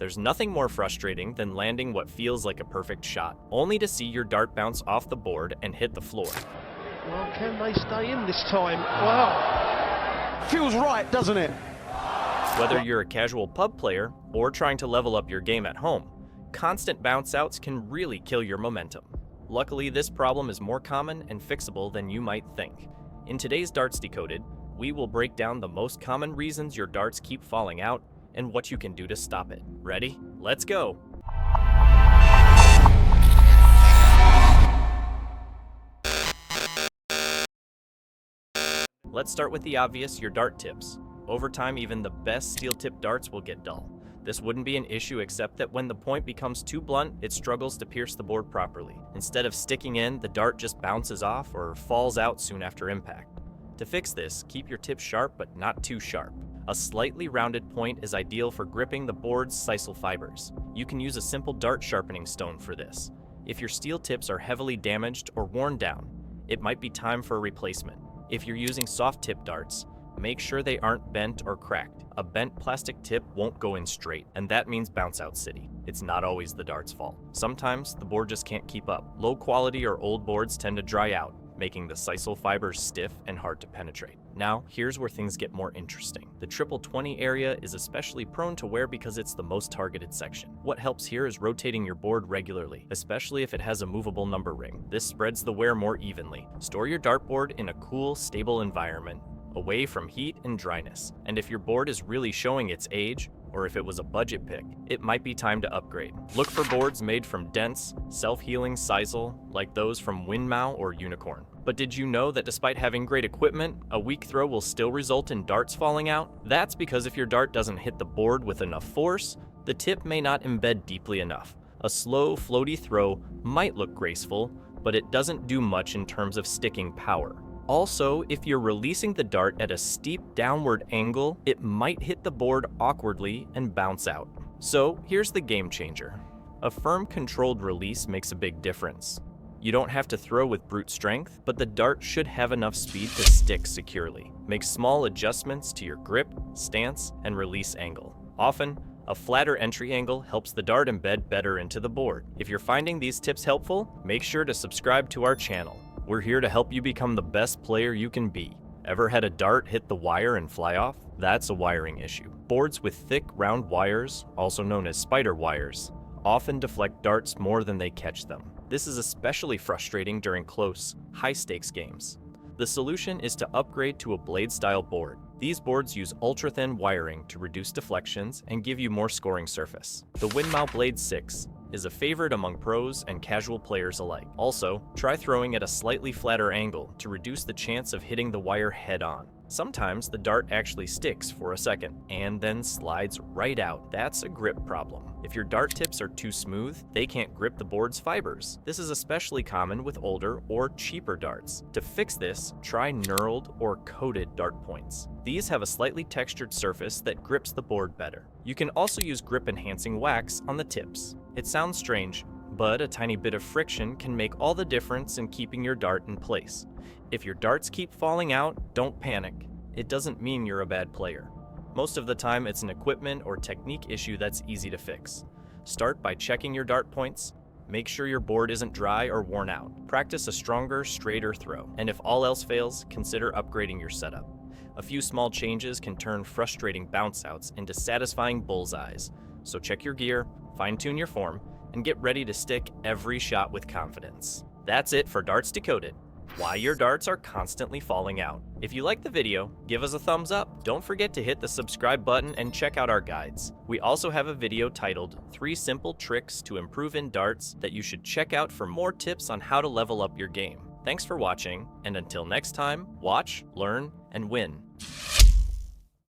There's nothing more frustrating than landing what feels like a perfect shot, only to see your dart bounce off the board and hit the floor. Well, can they stay in this time? Wow. Feels right, doesn't it? Whether you're a casual pub player or trying to level up your game at home, constant bounce outs can really kill your momentum. Luckily, this problem is more common and fixable than you might think. In today's Darts Decoded, we will break down the most common reasons your darts keep falling out and what you can do to stop it. Ready? Let's go! Let's start with the obvious, your dart tips. Over time, even the best steel-tipped darts will get dull. This wouldn't be an issue except that when the point becomes too blunt, it struggles to pierce the board properly. Instead of sticking in, the dart just bounces off or falls out soon after impact. To fix this, keep your tip sharp but not too sharp. A slightly rounded point is ideal for gripping the board's sisal fibers. You can use a simple dart sharpening stone for this. If your steel tips are heavily damaged or worn down, it might be time for a replacement. If you're using soft-tip darts, make sure they aren't bent or cracked. A bent plastic tip won't go in straight, and that means bounce out city. It's not always the dart's fault. Sometimes the board just can't keep up. Low quality or old boards tend to dry out, making the sisal fibers stiff and hard to penetrate. Now, here's where things get more interesting. The 20 area is especially prone to wear because it's the most targeted section. What helps here is rotating your board regularly, especially if it has a movable number ring. This spreads the wear more evenly. Store your dartboard in a cool, stable environment, away from heat and dryness. And if your board is really showing its age, or if it was a budget pick, it might be time to upgrade. Look for boards made from dense, self-healing sisal, like those from 𝗯𝘂𝘀𝘀𝘀 or Unicorn. But did you know that despite having great equipment, a weak throw will still result in darts falling out? That's because if your dart doesn't hit the board with enough force, the tip may not embed deeply enough. A slow, floaty throw might look graceful, but it doesn't do much in terms of sticking power. Also, if you're releasing the dart at a steep downward angle, it might hit the board awkwardly and bounce out. So here's the game changer. A firm, controlled release makes a big difference. You don't have to throw with brute strength, but the dart should have enough speed to stick securely. Make small adjustments to your grip, stance, and release angle. Often, a flatter entry angle helps the dart embed better into the board. If you're finding these tips helpful, make sure to subscribe to our channel. We're here to help you become the best player you can be. Ever had a dart hit the wire and fly off? That's a wiring issue. Boards with thick, round wires, also known as spider wires, often deflect darts more than they catch them. This is especially frustrating during close, high-stakes games. The solution is to upgrade to a blade-style board. These boards use ultra-thin wiring to reduce deflections and give you more scoring surface. The 𝗯𝘂𝘀𝗶𝗲𝘀𝗀 is a favorite among pros and casual players alike. Also, try throwing at a slightly flatter angle to reduce the chance of hitting the wire head-on. Sometimes the dart actually sticks for a second and then slides right out. That's a grip problem. If your dart tips are too smooth, they can't grip the board's fibers. This is especially common with older or cheaper darts. To fix this, try knurled or coated dart points. These have a slightly textured surface that grips the board better. You can also use grip-enhancing wax on the tips. It sounds strange, but a tiny bit of friction can make all the difference in keeping your dart in place. If your darts keep falling out, don't panic. It doesn't mean you're a bad player. Most of the time, it's an equipment or technique issue that's easy to fix. Start by checking your dart points. Make sure your board isn't dry or worn out. Practice a stronger, straighter throw. And if all else fails, consider upgrading your setup. A few small changes can turn frustrating bounce outs into satisfying bullseyes. So check your gear, fine-tune your form, and get ready to stick every shot with confidence. That's it for Darts Decoded. Why your darts are constantly falling out. If you liked the video, give us a thumbs up. Don't forget to hit the subscribe button and check out our guides. We also have a video titled 3 Simple Tricks to Improve in Darts that you should check out for more tips on how to level up your game. Thanks for watching, and until next time, watch, learn, and win.